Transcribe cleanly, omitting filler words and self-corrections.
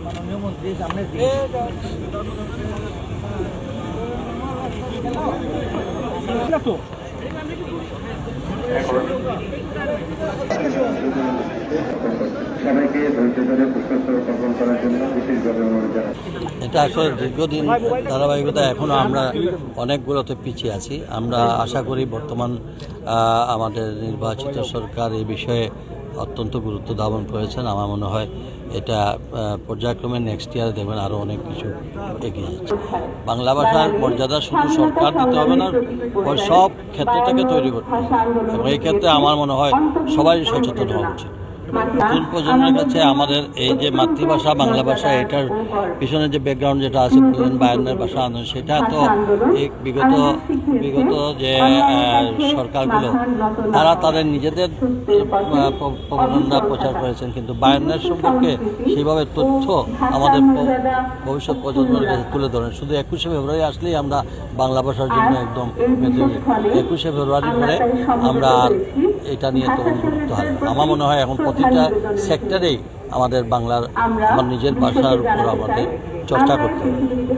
মাননীয় মন্ত্রী সামনে এটা আসলে দীর্ঘদিন ধারাবাহিকতা, এখনও আমরা অনেকগুলোতে পিছিয়ে আছি। আমরা আশা করি বর্তমান আমাদের নির্বাচিত সরকার এই বিষয়ে অত্যন্ত গুরুত্ব ধারণ করেছেন। আমার মনে হয় এটা পর্যায়ক্রমে নেক্সট ইয়ারে দেখবেন আরও অনেক কিছু এগিয়ে যাচ্ছে। বাংলা ভাষার মর্যাদা শুধু সরকার দিতে হবে না, সব ক্ষেত্র থেকে তৈরি করতে হবে, এবং এই ক্ষেত্রে আমার মনে হয় সবাই সচেতন হওয়া উচিত। নতুন প্রজন্মের কাছে আমাদের এই যে মাতৃভাষা বাংলা ভাষা, এটার পিছনে যে ব্যাকগ্রাউন্ড যেটা আছে, বললেন বায়ান্নের ভাষা আন্দোলন, সেটা তো এই বিগত যে সরকারগুলো তারা তাদের নিজেদের প্রবন্ধা প্রচার করেছেন, কিন্তু বায়ান্নের সম্পর্কে সেইভাবে তথ্য আমাদের ভবিষ্যৎ প্রজন্মের কাছে তুলে ধরেন। শুধু 21শে ফেব্রুয়ারি আসলেই আমরা বাংলা ভাষার জন্য একদম মেতে যাই। 21শে ফেব্রুয়ারি পরে আমরা আর এটা নিয়ে তখন গুরুত্ব হয়। আমার মনে হয় এখন প্রতিটা সেক্টরেই আমাদের আমার নিজের ভাষার উপর আমাদের চর্চা করতে হবে।